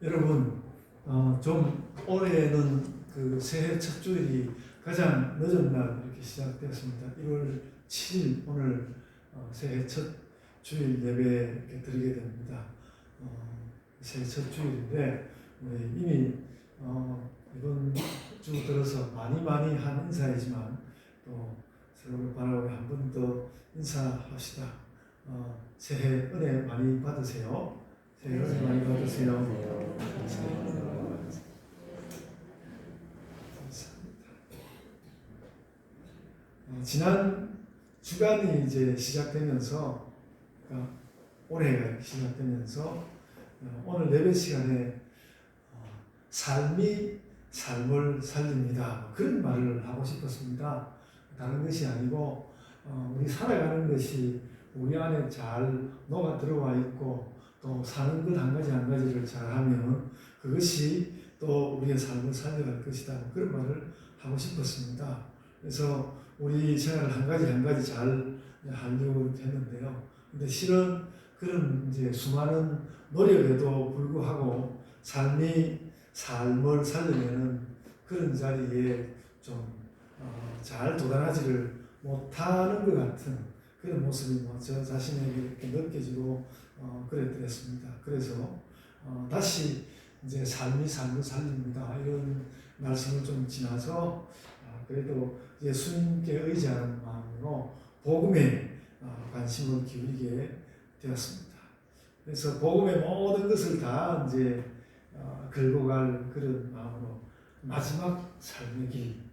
여러분, 좀 올해는 그 새해 첫 주일이 가장 늦은 날 이렇게 시작되었습니다. 1월 7일 오늘 새해 첫 주일 예배 이렇게 드리게 됩니다. 새해 첫 주일인데 우리 이미 이번 주 들어서 많이 한 인사이지만 또 서로를 바라보며 한 번 더 인사합시다. 새해 은혜 많이 받으세요. 새해 은혜 많이 받으세요. 지난 주간이 이제 시작되면서 올해가 시작되면서 오늘 예배 시간에 삶이 삶을 살립니다. 그런 말을 하고 싶었습니다. 다른 것이 아니고 우리 살아가는 것이 우리 안에 잘 녹아 들어와 있고 또 사는 것 한 가지 한 가지를 잘하면 그것이 또 우리의 삶을 살려갈 것이다. 그런 말을 하고 싶었습니다. 그래서 우리 생활을 한 가지 한 가지 잘 하려고 했는데요. 근데 실은 그런 이제 수많은 노력에도 불구하고 삶이 삶을 살려내는 그런 자리에 좀 잘 도달하지를 못하는 것 같은 그런 모습이 저 자신에게 이렇게 느껴지고 그랬습니다. 그래서 다시 이제 삶이 삶을 살립니다. 이런 말씀을 좀 지나서 그래도 예수님께 의지하는 마음으로 복음에 관심을 기울이게 되었습니다. 그래서 복음의 모든 것을 다 이제 긁고 갈 그런 마음으로 마지막 삶의 길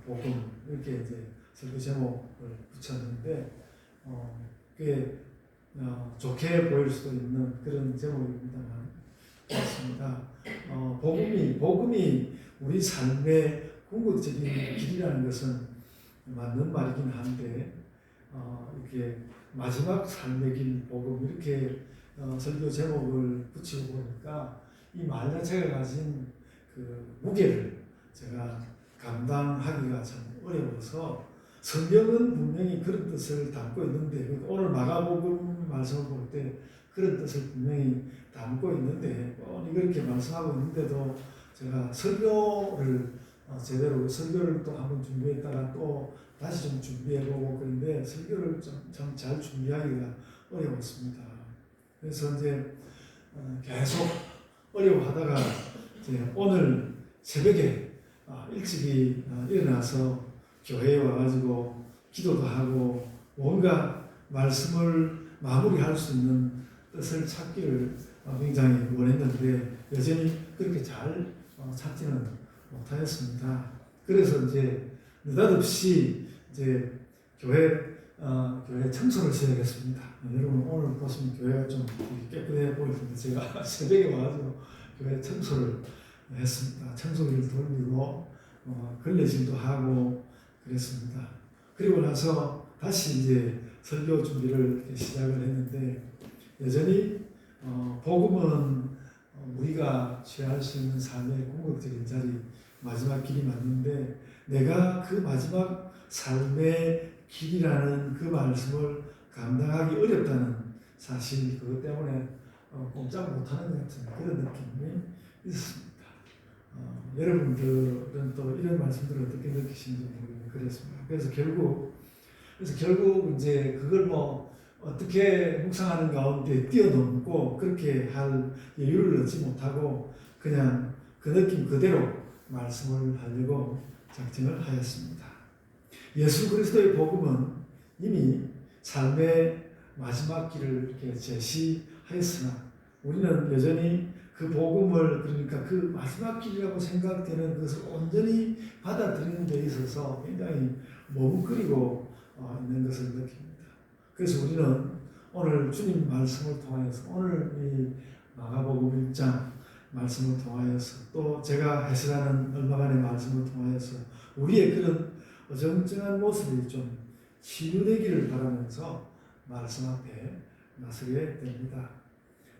복음 이렇게 이제 설교 제목을 붙였는데 꽤 좋게 보일 수도 있는 그런 제목입니다만 그렇습니다. 복음이 우리 삶의 궁극적인 길이라는 것은 맞는 말이긴 한데 이렇게 마지막 삶의 길 복음 이렇게 설교 제목을 붙이고 보니까 이 말 자체가 가진 그 무게를 제가 감당하기가 참 어려워서 성경은 분명히 그런 뜻을 담고 있는데 오늘 마가복음 말씀을 볼 때 그런 뜻을 분명히 담고 있는데 이렇게 말씀하고 있는데도 제가 설교를 제대로 설교를 또 한번 준비했다가 또 다시 좀 준비해보고 그런데 설교를 참 잘 준비하기가 어려웠습니다. 그래서 이제 계속 어려워하다가 이제 오늘 새벽에 일찍이 일어나서 교회에 와가지고 기도도 하고 뭔가 말씀을 마무리할 수 있는 뜻을 찾기를 굉장히 원했는데 여전히 그렇게 잘 찾지는 못하였습니다. 그래서 이제 느닷없이 이제 교회 청소를 시작했습니다. 여러분 오늘 보시면 교회가 좀 깨끗해 보일 텐데 제가 새벽에 와가지고 교회 청소를 했습니다. 청소기를 돌리고 걸레질도 하고 그랬습니다. 그리고 나서 다시 이제 설교 준비를 이렇게 시작을 했는데 여전히 복음은 우리가 취할 수 있는 삶의 궁극적인 자리 마지막 길이 맞는데 내가 그 마지막 삶의 길이라는 그 말씀을 감당하기 어렵다는 사실 그것 때문에 꼼짝 못하는 것 같은 그런 느낌이 있었습니다. 여러분들은 또 이런 말씀들을 어떻게 느끼시는지 모르겠는데 그랬습니다. 그래서 결국 이제 그걸 어떻게 묵상하는 가운데 뛰어넘고 그렇게 할 여유를 얻지 못하고 그냥 그 느낌 그대로 말씀을 하려고 작정을 하였습니다. 예수 그리스도의 복음은 이미 삶의 마지막 길을 이렇게 제시하였으나 우리는 여전히 그 복음을 그러니까 그 마지막 길이라고 생각되는 것을 온전히 받아들이는 데 있어서 굉장히 머뭇거리고 있는 것을 느낍니다. 그래서 우리는 오늘 주님 말씀을 통하여서 오늘 이 마가복음 1장 말씀을 통하여서 또 제가 해설하는 얼마간의 말씀을 통하여서 우리의 그런 어정쩡한 모습이 좀 치유되기를 바라면서 말씀 앞에 나서게 됩니다.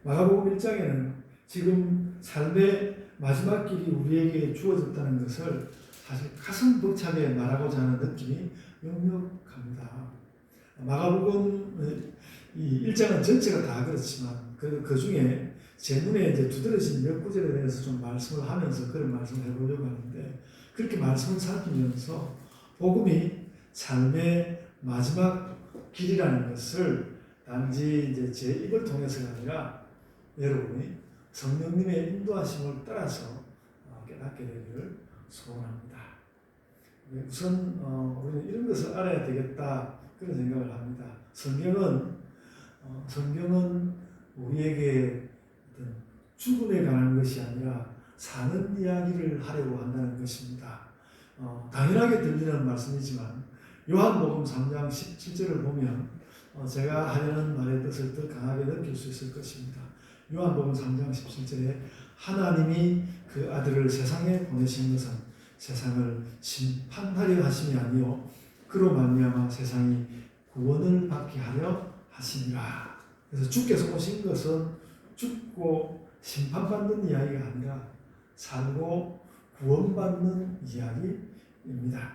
마가복음 1장에는 지금 삶의 마지막 길이 우리에게 주어졌다는 것을 사실 가슴 벅차게 말하고자 하는 느낌이 역력합니다. 마가복음 이 1장은 전체가 다 그렇지만 그 중에 제 눈에 이제 두드러진 몇 구절에 대해서 좀 말씀을 하면서 그런 말씀을 해보려고 하는데, 그렇게 말씀을 살피면서 복음이 삶의 마지막 길이라는 것을 단지 이제 제 입을 통해서가 아니라 여러분이 성령님의 인도하심을 따라서 깨닫게 되기를 소원합니다. 우선 우리는 이런 것을 알아야 되겠다, 그런 생각을 합니다. 성경은 우리에게 어떤 죽음에 관한 것이 아니라 사는 이야기를 하려고 한다는 것입니다. 당연하게 들리는 말씀이지만 요한복음 3장 17절을 보면 제가 하려는 말의 뜻을 더 강하게 느낄 수 있을 것입니다. 요한복음 3장 17절에 하나님이 그 아들을 세상에 보내신 것은 세상을 심판하려 하심이 아니요 그로 말미암아 세상이 구원을 받게 하려 하심이라. 그래서 주께서 오신 것은 죽고 심판받는 이야기가 아니라 살고 구원받는 이야기입니다.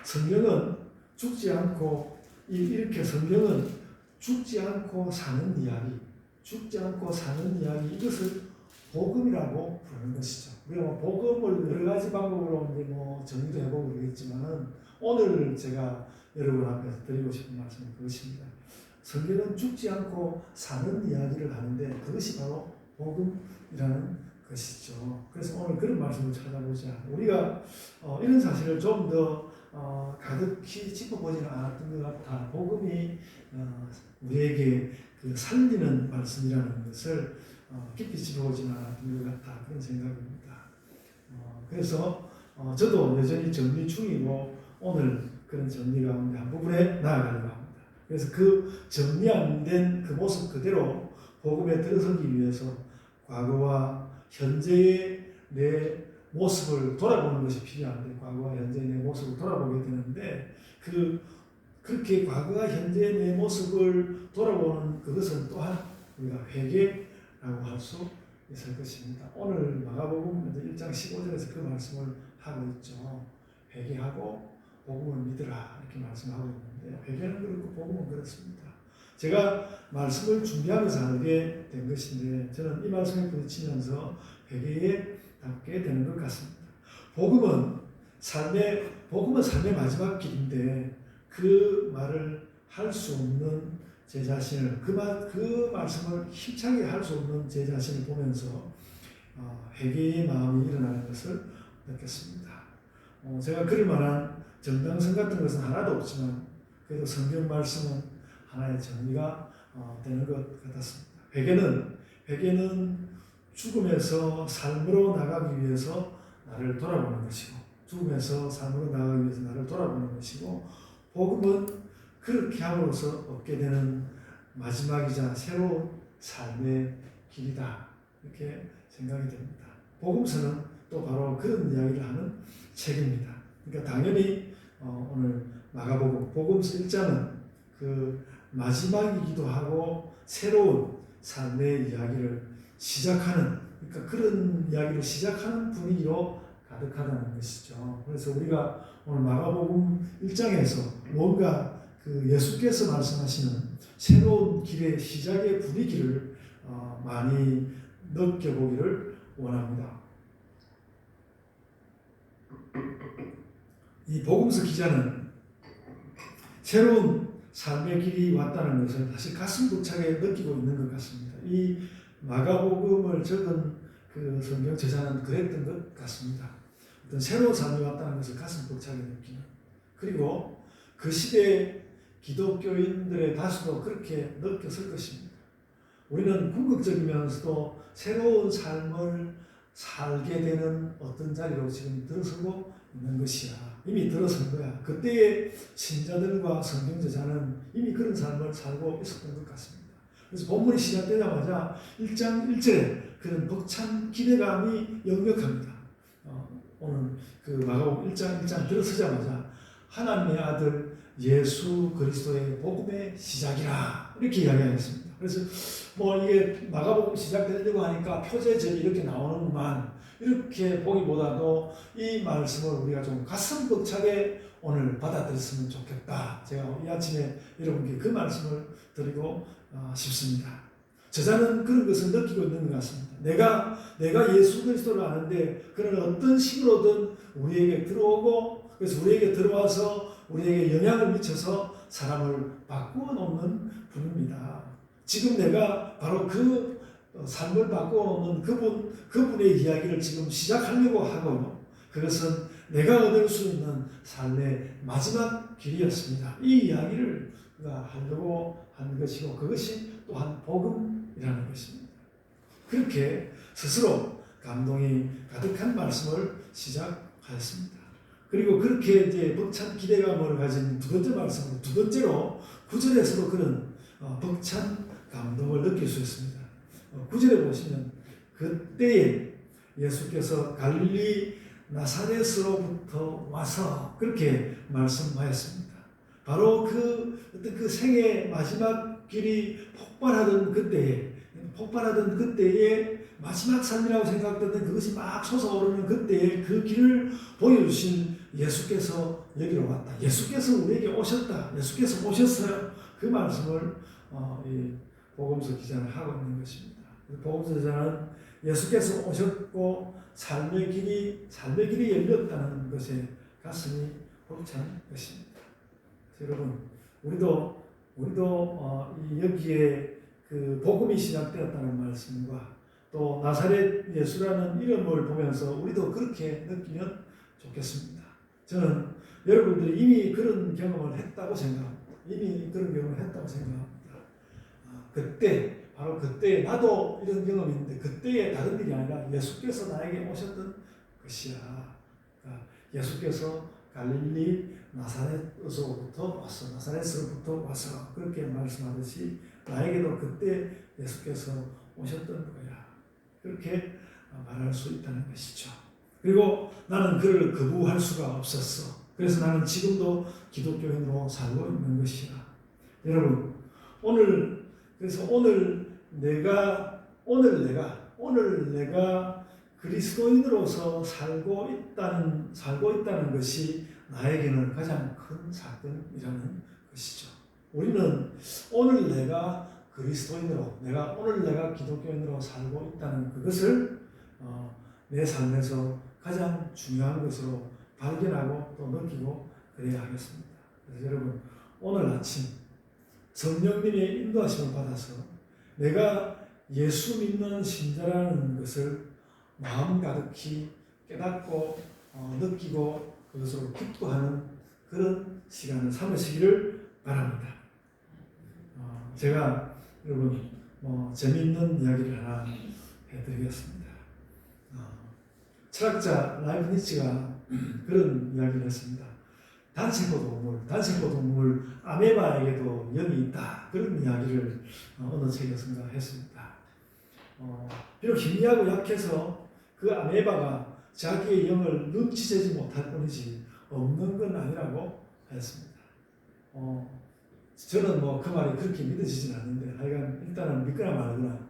성경은 죽지 않고 이렇게 성경은 죽지 않고 사는 이야기, 죽지 않고 사는 이야기, 이것을 복음이라고 부르는 것이죠. 우리가 복음을 여러 가지 방법으로 이제 정의도 해보고 그러겠지만은 오늘 제가 여러분 앞에서 드리고 싶은 말씀은 그것입니다. 성경은 죽지 않고 사는 이야기를 하는데 그것이 바로 복음이라는 것이죠. 그래서 오늘 그런 말씀을 찾아보자. 우리가 이런 사실을 좀 더 가득히 짚어보지는 않았던 것 같아. 복음이 우리에게 그 살리는 말씀이라는 것을 깊이 짚어보지는 않았던 것 같다, 그런 생각입니다. 그래서 저도 여전히 정리 중이고 오늘 그런 정리 가운데 한 부분에 나아가려고 합니다. 그래서 그 정리 안 된 그 모습 그대로 복음에 들어서기 위해서 과거와 현재의 내 모습을 돌아보는 것이 필요한데, 과거와 현재의 내 모습을 돌아보게 되는데 그렇게 과거와 현재의 내 모습을 돌아보는 그것은 또한 우리가 회개라고 할 수 있을 것입니다. 오늘 마가복음 1장 15절에서 그 말씀을 하고 있죠. 회개하고 복음을 믿으라, 이렇게 말씀하고 있는데 회개는 그렇고 복음은 그렇습니다. 제가 말씀을 준비하면서 알게 된 것인데 저는 이 말씀에 부딪히면서 회개에 닿게 되는 것 같습니다. 복음은 삶의 마지막 길인데 그 말을 할 수 없는 제 자신을, 그 말씀을 힘차게 할 수 없는 제 자신을 보면서 회개의 마음이 일어나는 것을 느꼈습니다. 제가 그럴 만한 정당성 같은 것은 하나도 없지만 그래도 성경 말씀은 하나의 정리가 되는 것 같았습니다. 회개는 죽음에서 삶으로 나가기 위해서 나를 돌아보는 것이고, 죽음에서 삶으로 나가기 위해서 나를 돌아보는 것이고, 복음은 그렇게 함으로써 얻게 되는 마지막이자 새로운 삶의 길이다, 이렇게 생각이 됩니다. 복음서는 또 바로 그런 이야기를 하는 책입니다. 그러니까 당연히 오늘 마가복음 복음서 1장은 그 마지막이기도 하고 새로운 삶의 이야기를 시작하는, 그러니까 그런 이야기를 시작하는 분위기로 가득하다는 것이죠. 그래서 우리가 오늘 마가복음 1장에서 뭔가 그 예수께서 말씀하시는 새로운 길의 시작의 분위기를 많이 느껴보기를 원합니다. 이 복음서 기자는 새로운 삶의 길이 왔다는 것을 사실 가슴 벅차게 느끼고 있는 것 같습니다. 이 마가복음을 적은 그 성경 저자는 그랬던 것 같습니다. 어떤 새로운 삶이 왔다는 것을 가슴 벅차게 느끼는, 그리고 그 시대에 기독교인들의 다수도 그렇게 느꼈을 것입니다. 우리는 궁극적이면서도 새로운 삶을 살게 되는 어떤 자리로 지금 들어서고 있는 것이야. 이미 들어선 거야. 그때의 신자들과 성경저자는 이미 그런 삶을 살고 있었던 것 같습니다. 그래서 본문이 시작되자마자 1장 1절에 그런 벅찬 기대감이 역력합니다. 오늘 그 마가복음 1장 들어서자마자 하나님의 아들 예수 그리스도의 복음의 시작이라, 이렇게 이야기하였습니다. 그래서 이게 마가복음 시작되려고 하니까 표제절이 이렇게 나오는구만, 이렇게 보기보다도 이 말씀을 우리가 좀 가슴 벅차게 오늘 받아들였으면 좋겠다. 제가 이 아침에 여러분께 그 말씀을 드리고 싶습니다. 저자는 그런 것을 느끼고 있는 것 같습니다. 내가 예수 그리스도를 아는데 그는 어떤 식으로든 우리에게 들어오고 그래서 우리에게 들어와서 우리에게 영향을 미쳐서 사람을 바꾸어 놓는 분입니다. 지금 내가 바로 그 삶을 바꾸어 놓는 그분의 이야기를 지금 시작하려고 하고 그것은 내가 얻을 수 있는 삶의 마지막 길이었습니다. 이 이야기를 하려고 한 것이고 그것이 또한 복음이라는 것입니다. 그렇게 스스로 감동이 가득한 말씀을 시작하였습니다. 그리고 그렇게 이제 벅찬 기대감을 가진 두 번째 말씀으로 두 번째로 9절에서도 그런 벅찬 감동을 느낄 수 있습니다. 9절에 보시면 그때에 예수께서 갈릴리 나사렛으로부터 와서 그렇게 말씀하였습니다. 바로 그 생의 마지막 길이 폭발하던 그때에 마지막 삶이라고 생각되던 그것이 막 솟아오르는 그때에 그 길을 보여주신 예수께서 여기로 왔다. 예수께서 우리에게 오셨다. 예수께서 오셨어요. 그 말씀을 이 복음서 기자는 하고 있는 것입니다. 복음서 기자는 예수께서 오셨고 삶의 길이 열렸다는 것에 가슴이 벅찬 것입니다. 여러분, 우리도 여기에 그 복음이 시작되었다는 말씀과 또 나사렛 예수라는 이름을 보면서 우리도 그렇게 느끼면 좋겠습니다. 저는 여러분들이 이미 그런 경험을 했다고 생각합니다. 바로 그때 나도 이런 경험이 있는데 그때의 다른 일이 아니라 예수께서 나에게 오셨던 것이야. 예수께서 갈릴리 나사렛으로부터 와서 그렇게 말씀하듯이 나에게도 그때 예수께서 오셨던 거야. 그렇게 말할 수 있다는 것이죠. 그리고 나는 그를 거부할 수가 없었어. 그래서 나는 지금도 기독교인으로 살고 있는 것이야. 여러분, 오늘 내가 그리스도인으로서 살고 있다는 것이 나에게는 가장 큰 사건이라는 것이죠. 우리는 오늘 내가 기독교인으로 살고 있다는 그것을 내 삶에서 가장 중요한 것으로 발견하고 또 느끼고 그래야 하겠습니다. 그래서 여러분, 오늘 아침 성령님의 인도하심을 받아서 내가 예수 믿는 신자라는 것을 마음 가득히 깨닫고 느끼고 그것으로 기뻐하는 그런 시간을 삼으시기를 바랍니다. 제가 여러분 재미있는 이야기를 하나 해드리겠습니다. 철학자 라이브니츠가 그런 이야기를 했습니다. 단세포동물 아메바에게도 영이 있다. 그런 이야기를 어느 책에선가 했습니다. 비록 희미하고 약해서 그 아메바가 자기의 영을 눈치채지 못할 뿐이지 없는 건 아니라고 했습니다. 저는 그 말이 그렇게 믿어지진 않는데 하여간 일단은 믿거나 말거나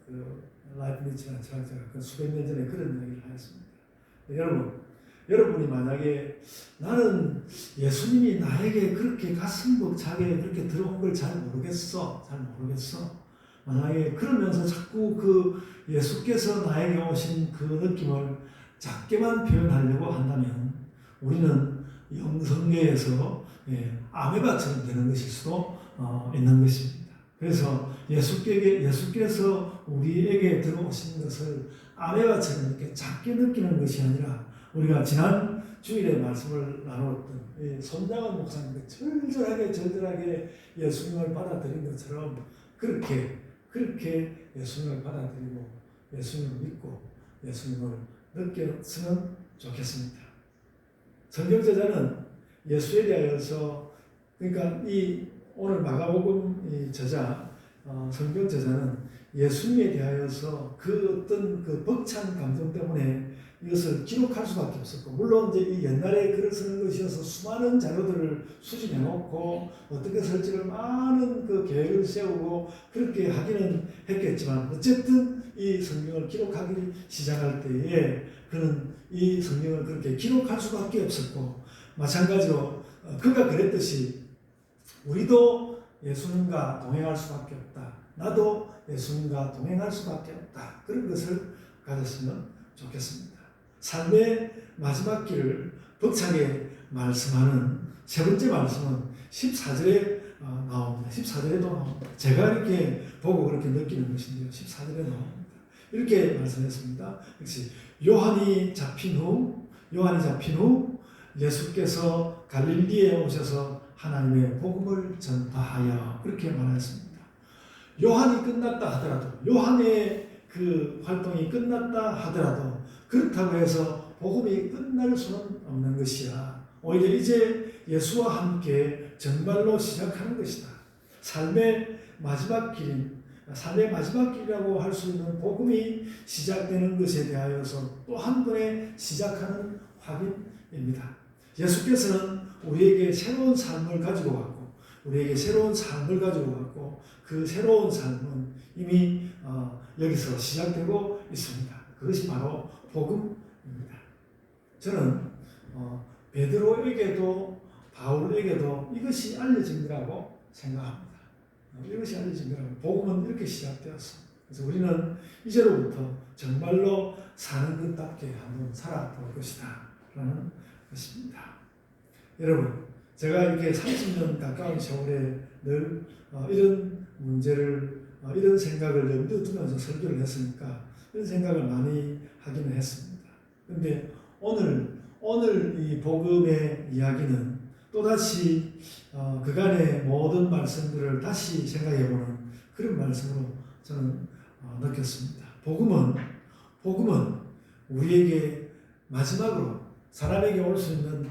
그 라이프니츠라는 철학자가 그 수백 년 전에 그런 이야기를 하였습니다. 여러분이 만약에 나는 예수님이 나에게 그렇게 가슴 벅차게 그렇게 들어온 걸 잘 모르겠어. 만약에 그러면서 자꾸 그 예수께서 나에게 오신 그 느낌을 작게만 표현하려고 한다면 우리는 영성계에서 아메바처럼 되는 것일 수도 있는 것입니다. 그래서 예수께서 우리에게 들어오신 것을 아메바처럼 이렇게 작게 느끼는 것이 아니라 우리가 지난 주일에 말씀을 나눴던 손장원 목사님이 절절하게 예수님을 받아들인 것처럼 그렇게 예수님을 받아들이고 예수님을 믿고 예수님을 느꼈으면 좋겠습니다. 성경저자는 예수에 대하여서 그러니까 이 오늘 마가복음 이 저자 성경저자는 예수님에 대하여서 그 어떤 그 벅찬 감정 때문에 이것을 기록할 수밖에 없었고 물론 이제 이 옛날에 글을 쓰는 것이어서 수많은 자료들을 수집해 놓고 어떻게 쓸지를 많은 그 계획을 세우고 그렇게 하기는 했겠지만 어쨌든 이 성경을 기록하기 시작할 때에 그는 이 성경을 그렇게 기록할 수밖에 없었고 마찬가지로 그가 그랬듯이 우리도 예수님과 동행할 수밖에 없다. 나도 예수님과 동행할 수밖에 없다. 그런 것을 가졌으면 좋겠습니다. 삶의 마지막 길을 벅차게 말씀하는 세 번째 말씀은 14절에 나옵니다. 14절에도 나옵니다. 제가 이렇게 보고 그렇게 느끼는 것인데요. 14절에 나옵니다. 이렇게 말씀했습니다. 역시 요한이 잡힌 후 예수께서 갈릴리에 오셔서 하나님의 복음을 전파하여 그렇게 말했습니다. 요한이 끝났다 하더라도, 요한의 그 활동이 끝났다 하더라도 그렇다고 해서 복음이 끝날 수는 없는 것이야. 오히려 이제 예수와 함께 정말로 시작하는 것이다. 삶의 마지막 길이라고 할 수 있는 복음이 시작되는 것에 대하여서 또 한 번에 시작하는 확인입니다. 예수께서는 우리에게 새로운 삶을 가지고 왔고, 그 새로운 삶은 이미 여기서 시작되고 있습니다. 그것이 바로 복음입니다. 저는 베드로에게도 바울에게도 이것이 알려진 거라고 생각합니다. 복음은 이렇게 시작되었어. 그래서 우리는 이제로부터 정말로 사는 것답게 한번 살아볼 것이다 라는 것입니다. 여러분, 제가 이렇게 30년 가까운 세월에 늘 이런 문제를, 이런 생각을 염두에 두면서 설교를 했으니까 이런 생각을 많이 하기는 했습니다. 그런데 오늘 이 복음의 이야기는 또다시 그간의 모든 말씀들을 다시 생각해보는 그런 말씀으로 저는 느꼈습니다. 복음은 우리에게 마지막으로, 사람에게 올 수 있는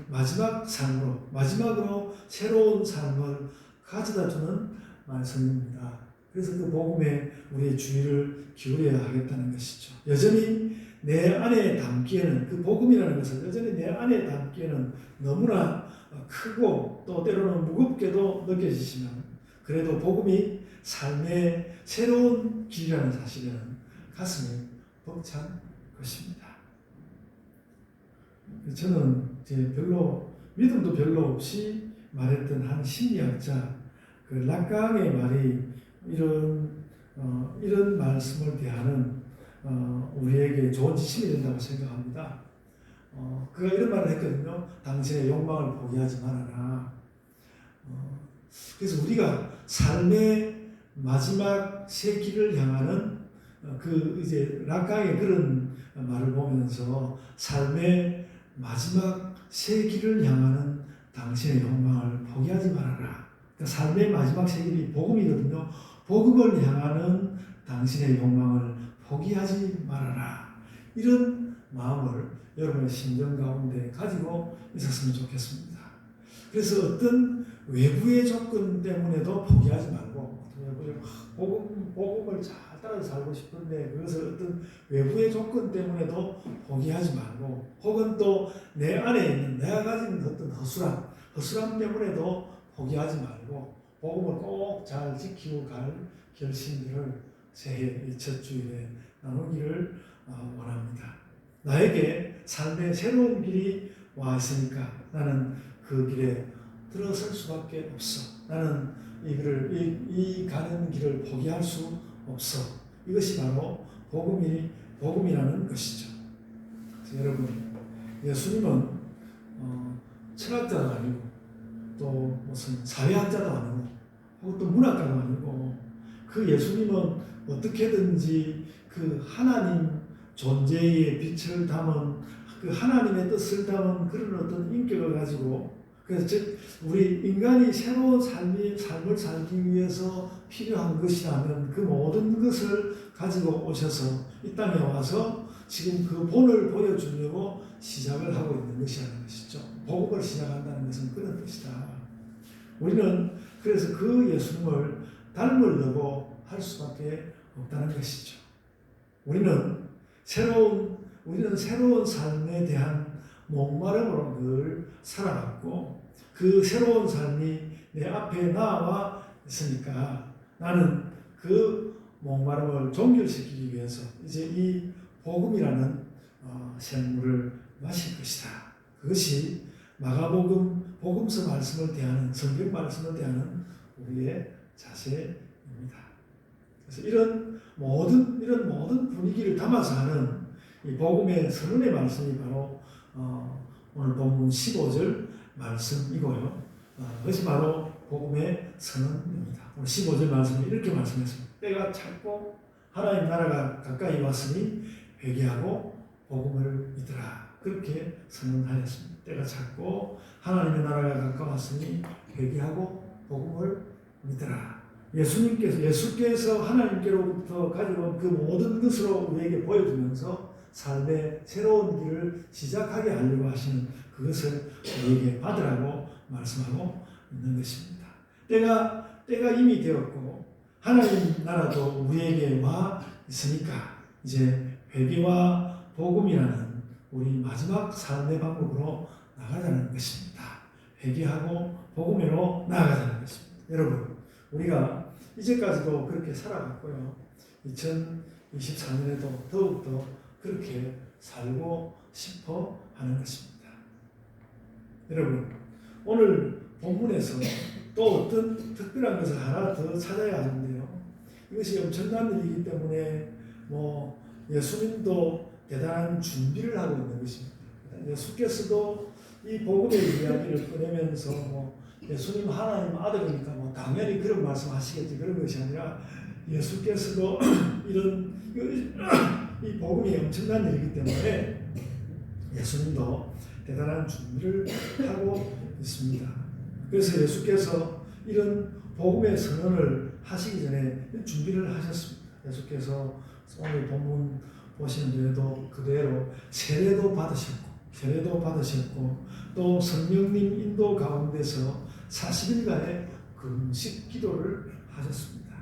마지막으로 새로운 삶을 가져다 주는 말씀입니다. 그래서 그 복음에 우리의 주의를 기울여야 하겠다는 것이죠. 여전히 내 안에 담기에는, 그 복음이라는 것을 여전히 내 안에 담기에는 너무나 크고 또 때로는 무겁게도 느껴지시면, 그래도 복음이 삶의 새로운 길이라는 사실에는 가슴이 벅찬 것입니다. 저는 믿음도 별로 없이 말했던 한 심리학자, 그 락강의 말이 이런 말씀을 대하는 우리에게 좋은 지침이 된다고 생각합니다. 그가 이런 말을 했거든요. 당신의 욕망을 포기하지 말아라. 그래서 우리가 삶의 마지막 새 길을 향하는 이제 락강의 그런 말을 보면서 삶의 마지막 새 길을 향하는 당신의 욕망을 포기하지 말아라. 그러니까 삶의 마지막 새 길이 복음이거든요. 복음을 향하는 당신의 욕망을 포기하지 말아라. 이런 마음을 여러분의 심정 가운데 가지고 있었으면 좋겠습니다. 그래서 어떤 외부의 조건 때문에도 포기하지 말고, 복음을 잘 따라서 살고 싶은데 그것을 어떤 외부의 조건 때문에도 포기하지 말고, 혹은 또 내 안에 있는 내가 가진 어떤 허술함 때문에도 포기하지 말고 복음을 꼭 잘 지키고 갈 결심들을 새해 첫 주일에 나누기를 원합니다. 나에게 삶의 새로운 길이 와 있으니까 나는 그 길에 들어설 수밖에 없어. 나는 이 가는 길을 포기할 수 없어. 이것이 바로 복음이라는 것이죠. 여러분, 예수님은 철학자도 아니고 또 무슨 사회학자도 아니고 혹은 또 문학가도 아니고, 그 예수님은 어떻게든지 그 하나님 존재의 빛을 담은, 그 하나님의 뜻을 담은 그런 어떤 인격을 가지고, 그래서 즉 우리 인간이 새로운 삶을 살기 위해서 필요한 것이라면 그 모든 것을 가지고 오셔서 이 땅에 와서 지금 그 본을 보여주려고 시작을 하고 있는 것이라는 것이죠. 복음을 시작한다는 것은 그런 뜻이다. 우리는 그래서 그 예수님을 닮으려고 할 수밖에 없다는 것이죠. 우리는 새로운 삶에 대한 목마름으로 늘 살아갔고, 그 새로운 삶이 내 앞에 나와 있으니까 나는 그 목마름을 종결시키기 위해서 이제 이 복음이라는 생물을 마실 것이다. 그것이 마가복음 복음서 말씀을 대하는, 성경 말씀을 대하는 우리의 자세입니다. 그래서 이런 모든 분위기를 담아서 하는 이 복음의 선언의 말씀이 바로 오늘 본문 15절 말씀이고요. 그것이 바로 복음의 선언입니다. 오늘 15절 말씀을 이렇게 말씀했습니다. 때가 찼고 하나님 나라가 가까이 왔으니 회개하고 복음을 믿으라. 그렇게 선언하였습니다. 때가 찼고 하나님의 나라가 가까웠으니 회개하고 복음을 믿으라. 예수께서 하나님께로부터 가져온 그 모든 것으로 우리에게 보여주면서 삶의 새로운 길을 시작하게 하려고 하시는 그것을 우리에게 받으라고 말씀하고 있는 것입니다. 때가 이미 되었고 하나님 나라도 우리에게 와 있으니까 이제 회개와 복음이라는 우리 마지막 삶의 방법으로 나가자는 것입니다. 회개하고 복음으로 나아가자는 것입니다. 여러분, 우리가 이제까지도 그렇게 살아갔고요. 2024년에도 더욱더 그렇게 살고 싶어 하는 것입니다. 여러분, 오늘 본문에서 또 어떤 특별한 것을 하나 더 찾아야 하는데요. 이것이 엄청난 일이기 때문에 예수님도 대단한 준비를 하고 있는 것입니다. 예수께서도 이 복음의 이야기를 꺼내면서 예수님 하나님 아들이니까 당연히 그런 말씀하시겠지 그런 것이 아니라 예수께서도 이 복음이 엄청난 일이기 때문에 예수님도 대단한 준비를 하고 있습니다. 그래서 예수께서 이런 복음의 선언을 하시기 전에 준비를 하셨습니다. 예수께서 오늘 본문 보시는 대로 그대로 세례도 받으셨고 또 성령님 인도 가운데서 40일간의 금식 기도를 하셨습니다.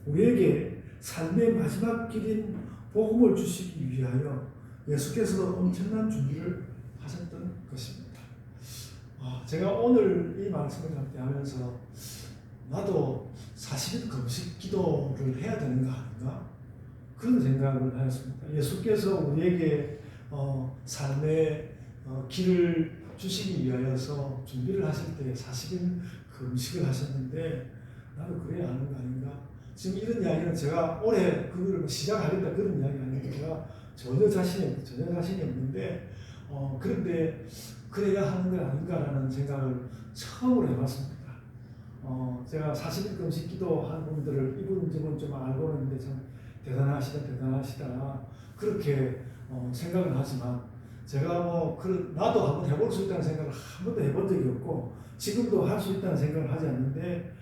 우리에게 삶의 마지막 길인 복음을 주시기 위하여 예수께서도 엄청난 준비를 하셨던 것입니다. 제가 오늘 이 말씀을 하면서 나도 40일 금식 기도를 해야 되는 거 아닌가? 그런 생각을 하였습니다. 예수께서 우리에게 삶의 길을 주시기 위하여서 준비를 하실 때 40일 금식을 하셨는데 나도 그래야 하는 거 아닌가? 지금 이런 이야기는 제가 올해 그걸 시작하겠다 그런 이야기 아니고 제가 전혀 자신이 없는데 그런데 그래야 하는 거 아닌가라는 생각을 처음으로 해봤습니다. 제가 40일 금식 기도한 분들을 이분은 좀 알고는 있는데 참 대단하시다 그렇게 생각을 하지만 제가 나도 한번 해볼 수 있다는 생각을 한 번도 해본 적이 없고 지금도 할 수 있다는 생각을 하지 않는데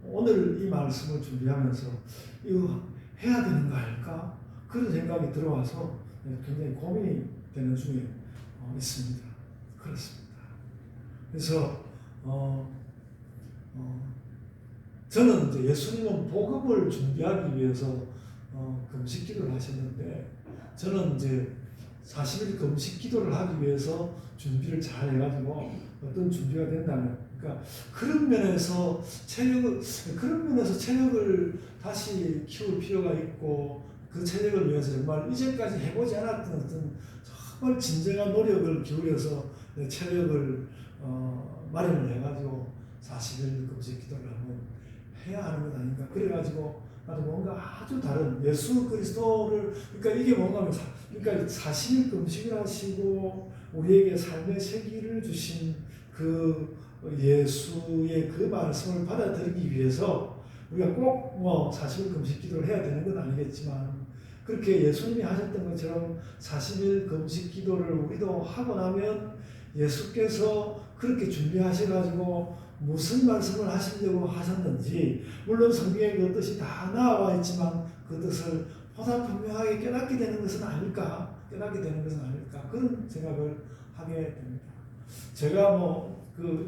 오늘 이 말씀을 준비하면서 이거 해야 되는 거 아닐까? 그런 생각이 들어와서 굉장히 고민이 되는 중에 있습니다. 그렇습니다. 그래서 저는 이제 예수님은 복음을 준비하기 위해서 금식 기도를 하셨는데 저는 이제 40일 금식 기도를 하기 위해서 준비를 잘 해가지고 어떤 준비가 된다면 그러니까 그런 면에서 체력을 다시 키울 필요가 있고 그 체력을 위해서 정말 이제까지 해보지 않았던 어떤 정말 진정한 노력을 기울여서 체력을 마련을 해가지고 40일 금식 기도를 한번 해야 하는 것 아닌가. 그래가지고 나도 뭔가 아주 다른 예수 그리스도를 그러니까 이게 뭔가 하면 그러니까 40일 금식을 하시고 우리에게 삶의 세기를 주신 그 예수의 그 말씀을 받아들이기 위해서 우리가 꼭 40일 금식 기도를 해야 되는 건 아니겠지만 그렇게 예수님이 하셨던 것처럼 40일 금식 기도를 우리도 하고 나면 예수께서 그렇게 준비하셔가지고 무슨 말씀을 하시려고 하셨는지 물론 성경에 그 뜻이 다 나와 있지만 그 뜻을 보다 분명하게 깨닫게 되는 것은 아닐까 그런 생각을 하게 됩니다. 제가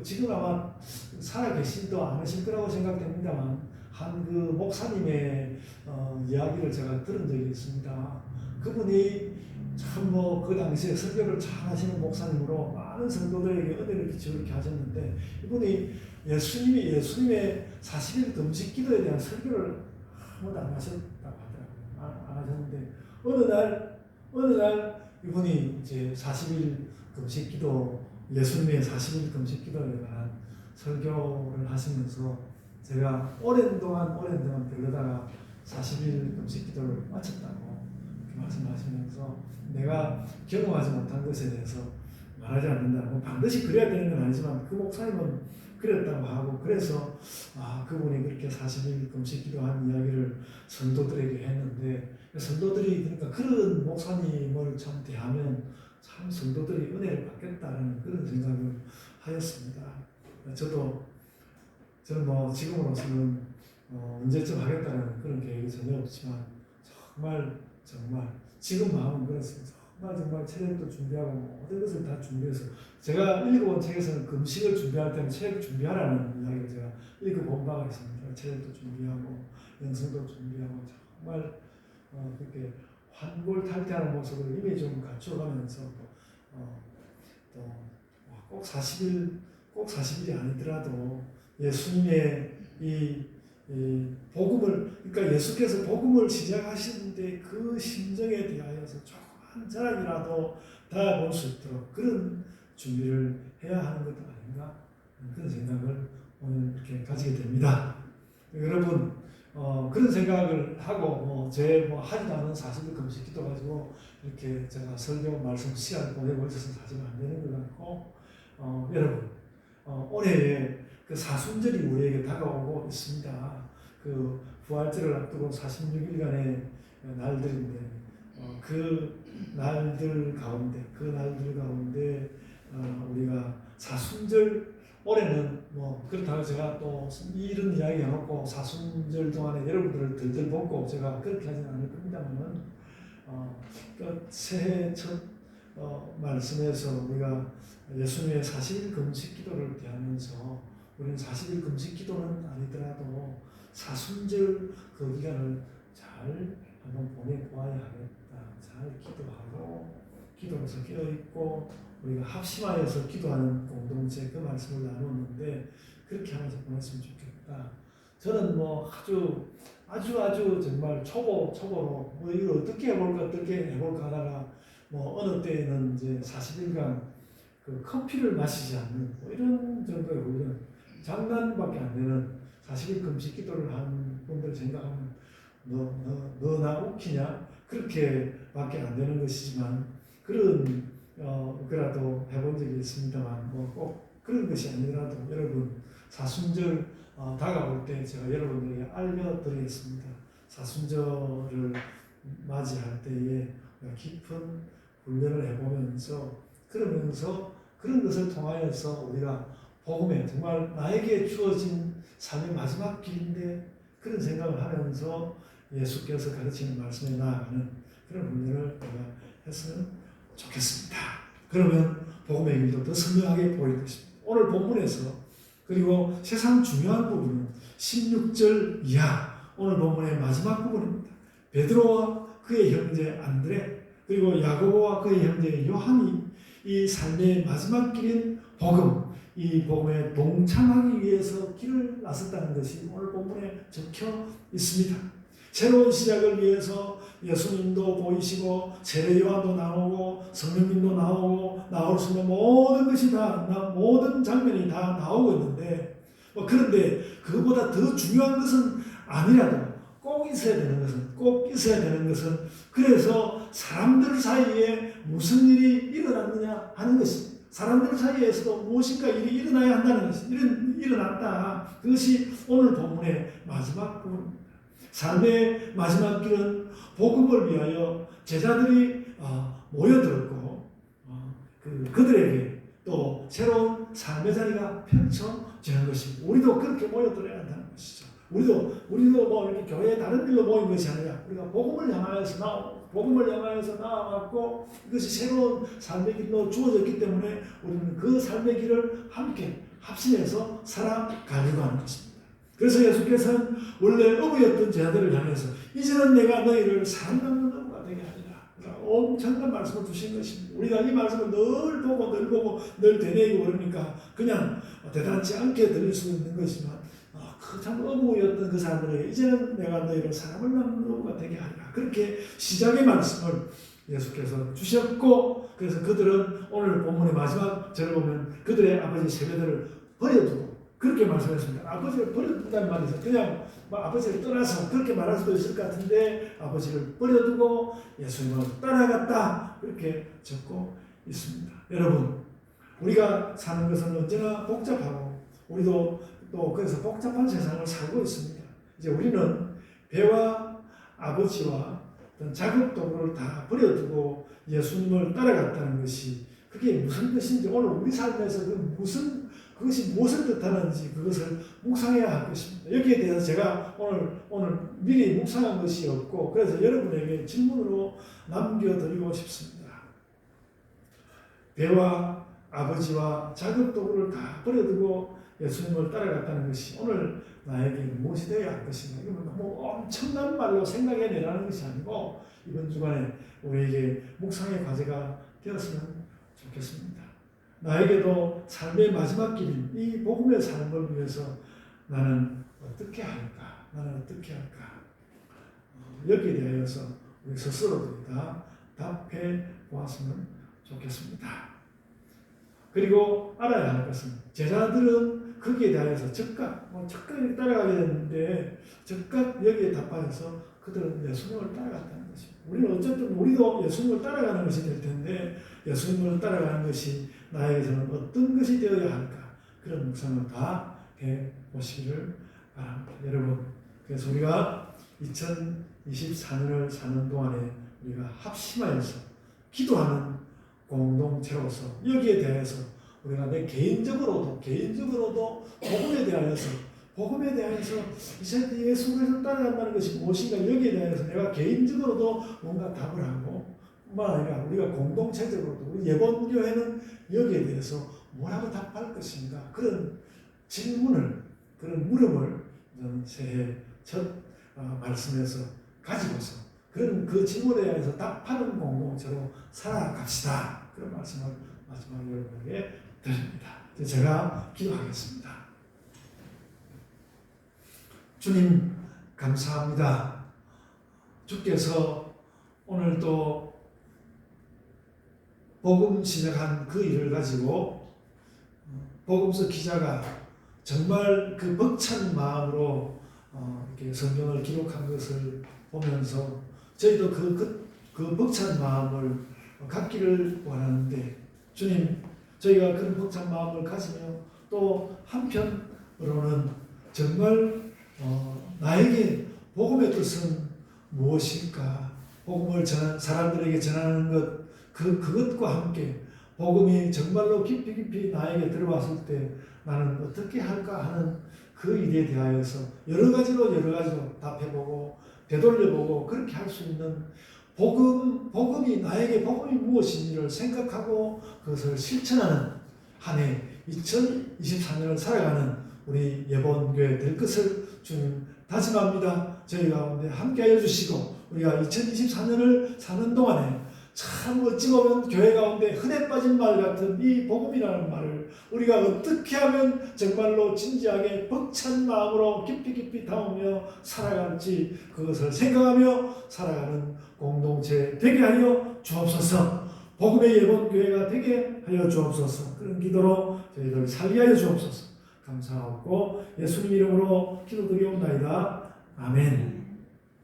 지금 아마 살아계시지도 않으실 거라고 생각됩니다만 한 그 목사님의 이야기를 제가 들은 적이 있습니다. 그분이 참 그 당시에 설교를 잘 하시는 목사님으로 많은 성도들에게 은혜를 끼치고 이렇게 하셨는데 이분이 예수님의 40일 금식 기도에 대한 설교를 한 번도 안 하셨다고 하더라고요. 안 하셨는데 어느 날 이분이 이제 40일 금식 기도 예수님의 40일 금식 기도에 관한 설교를 하시면서 제가 오랜 동안 들으다가 40일 금식 기도를 마쳤다고 말씀하시면서 내가 경험하지 못한 것에 대해서 말하지 않는다. 반드시 그래야 되는 건 아니지만 그 목사님은 그랬다고 하고 그래서 그분이 그렇게 40일 금식 기도한 이야기를 성도들에게 했는데 성도들이 그러니까 그런 목사님을 참 대하면 참 성도들이 은혜를 받겠다는 그런 생각을 하였습니다. 저는 뭐 지금으로서는 언제쯤 하겠다는 그런 계획이 전혀 없지만 정말 지금 마음은 그렇습니다. 정말 체력도 준비하고 모든 것을 다 준비해서 제가 읽어본 책에서는 금식을 준비할 때는 체력 준비하라는 이야기를 제가 읽어본 바가 있습니다. 체력도 준비하고 영성도 준비하고 정말 그렇게 환골탈태하는 모습을 이미 좀 갖춰가면서 꼭 40일이 아니더라도 예수님의 이 복음을 그러니까 예수께서 복음을 시작하시는데 그 심정에 대하여서 조그만 자락이라도 다가볼 수 있도록 그런 준비를 해야 하는 것도 아닌가 그런 생각을 오늘 이렇게 가지게 됩니다. 여러분 그런 생각을 하고 하지도 않은 40일 금식 기도 가지고 이렇게 제가 설교 말씀 시간 보내고 있어서 사실 안 되는 것 같고 여러분 올해에 그 사순절이 우리에게 다가오고 있습니다. 그 부활절을 앞두고 46일간의 날들인데 그 날들 가운데 우리가 사순절 올해는 그렇다고 제가 또 이런 이야기 해놓고 사순절 동안에 여러분들을 들들 볶고 제가 그렇게 하지는 않을 겁니다만은 그 새해 첫 말씀에서 우리가 예수님의 40일 금식 기도를 대하면서 우리는 40일 금식 기도는 아니더라도 사순절 그 기간을 잘 한번 보내보아야 하겠다. 잘 기도하고 기도로서 깨어있고 우리가 합심하여서 기도하는 공동체 그 말씀을 나누었는데 그렇게 하면서 보냈으면 좋겠다. 저는 아주 정말 초보로 이걸 어떻게 해볼까 하다가 어느 때에는 이제 40일간 그 커피를 마시지 않는 이런 정도의 우리는 장난밖에 안 되는 40일 금식 기도를 한 분들 생각하면 나 웃기냐? 그렇게밖에 안 되는 것이지만 그라도 해본 적이 있습니다만 꼭 그런 것이 아니라도 여러분 사순절 다가올 때 제가 여러분들에게 알려드리겠습니다. 사순절을 맞이할 때에 깊은 훈련을 해보면서 그런 것을 통하여서 우리가 복음에 정말 나에게 주어진 삶의 마지막 길인데 그런 생각을 하면서 예수께서 가르치는 말씀에 나아가는 그런 훈련을 우리가 했으면 좋겠습니다. 그러면 복음의 길도 더 선명하게 보일 것입니다. 오늘 본문에서 그리고 세상 중요한 부분은 16절 이하 오늘 본문의 마지막 부분입니다. 베드로와 그의 형제 안드레 그리고 야고보와 그의 형제 요한이 이 삶의 마지막 길인 복음 이 복음에 동참하기 위해서 길을 나섰다는 것이 오늘 본문에 적혀 있습니다. 새로운 시작을 위해서 예수님도 보이시고 세례 요한도 나오고 성령님도 나올 수 있는 모든 것이 모든 장면이 다 나오고 있는데 그런데 그것보다 더 중요한 것은 아니라도 꼭 있어야 되는 것은 그래서 사람들 사이에 무슨 일이 일어났느냐 하는 것입니다. 사람들 사이에서도 무엇인가 일이 일어나야 한다는 것이 일어났다. 그것이 오늘 본문의 마지막 부분입니다. 삶의 마지막 길은 복음을 위하여 제자들이 모여들었고 그들에게 또 새로운 삶의 자리가 펼쳐지는 것입니다. 우리도 그렇게 모여들어야 한다는 것이죠. 우리도 이렇게 교회에 다른 일로 모인 것이 아니라 우리가 복음을 향하여서 나아왔고 이것이 새로운 삶의 길로 주어졌기 때문에 우리는 그 삶의 길을 함께 합심해서 살아가려고 하는 것입니다. 그래서 예수께서는 원래 어부였던 제자들을 향해서 이제는 내가 너희를 사랑하는 어부가 되게 하리라. 엄청난 말씀을 주신 것입니다. 우리가 이 말씀을 늘 보고 늘 되뇌이고 그러니까 그냥 대단치 않게 들릴 수 있는 것이지만 참 어부였던 그 사람들에게 이제는 내가 너희를 사람을 낳는 어부가 되게 하리라. 그렇게 시작의 말씀을 예수께서 주셨고 그래서 그들은 오늘 본문의 마지막 절을 보면 그들의 아버지 세배들을 버려두고 그렇게 말씀했습니다. 아버지를 버렸다는 말이죠. 그냥 아버지를 떠나서 그렇게 말할 수도 있을 것 같은데 아버지를 버려두고 예수님을 따라갔다 그렇게 적고 있습니다. 여러분, 우리가 사는 것은 언제나 복잡하고 우리도 또 그래서 복잡한 세상을 살고 있습니다. 이제 우리는 배와 아버지와 어떤 작업 도구를 다 버려두고 예수님을 따라갔다는 것이 그게 무슨 뜻인지 오늘 우리 삶에서 그것이 무엇을 뜻하는지 그것을 묵상해야 할 것입니다. 여기에 대해서 제가 오늘 미리 묵상한 것이 없고 그래서 여러분에게 질문으로 남겨드리고 싶습니다. 배와 아버지와 작업 도구를 다 버려두고 예수님을 따라갔다는 것이 오늘 나에게 무엇이 되어야 할 것인가? 이건 너무 엄청난 말로 생각해내라는 것이 아니고 이번 주간에 우리에게 묵상의 과제가 되었으면 좋겠습니다. 나에게도 삶의 마지막 길인 이 복음의 삶을 위해서 나는 어떻게 할까? 나는 어떻게 할까? 여기에 대해서 우리 스스로도 다 답해 보았으면 좋겠습니다. 그리고 알아야 할 것은 제자들은 거기에 대해서 즉각 따라가게 됐는데 즉각 여기에 답하여서 그들은 예수님을 따라갔다는 것입니다. 우리는 어쨌든 우리도 예수님을 따라가는 것이 될 텐데 예수님을 따라가는 것이 나에게서는 어떤 것이 되어야 할까? 그런 묵상을 다 해보시기를 바랍니다. 여러분, 그래서 우리가 2024년을 사는 동안에 우리가 합심하여서 기도하는 공동체로서 여기에 대해서 우리가 내 개인적으로도 복음에 대하여서 이제 예수 그리스도를 따라간다는 것이 무엇인가 여기에 대해서 내가 개인적으로도 뭔가 답을 하고 뿐만 아니라 우리가 공동체적으로도 우리 예본교회는 여기에 대해서 뭐라고 답할 것인가 그런 질문을 그런 물음을 새해 첫 말씀에서 가지고서 그런 그 질문에 대해서 답하는 공동체로 살아갑시다. 그런 말씀을 마지막으로 여러분에게 드립니다. 제가 기도하겠습니다. 주님 감사합니다. 주께서 오늘도 복음 시작한 그 일을 가지고 복음서 기자가 정말 그 벅찬 마음으로 이렇게 성경을 기록한 것을 보면서 저희도 그 벅찬 마음을 갖기를 원하는데 주님 저희가 그런 벅찬 마음을 가지며 또 한편으로는 정말 나에게 복음의 뜻은 무엇일까? 복음을 사람들에게 전하는 것 그것과 함께 복음이 정말로 깊이 나에게 들어왔을 때 나는 어떻게 할까 하는 그 일에 대하여서 여러 가지로 답해보고 되돌려보고 그렇게 할 수 있는 복음이 나에게 복음이 무엇인지를 생각하고 그것을 실천하는 한 해 2024년을 살아가는 우리 예본교회 될 것을 주님 다짐합니다. 저희 가운데 함께하여 주시고 우리가 2024년을 사는 동안에 참 어찌 보면 교회 가운데 흔해 빠진 말 같은 이 복음이라는 말을 우리가 어떻게 하면 정말로 진지하게 벅찬 마음으로 깊이 담으며 살아갈지 그것을 생각하며 살아가는 공동체 되게 하여 주옵소서. 복음의 예본교회가 되게 하여 주옵소서. 그런 기도로 저희들 살게 하여 주옵소서. 감사하고 예수님 이름으로 기도드리옵나이다. 아멘.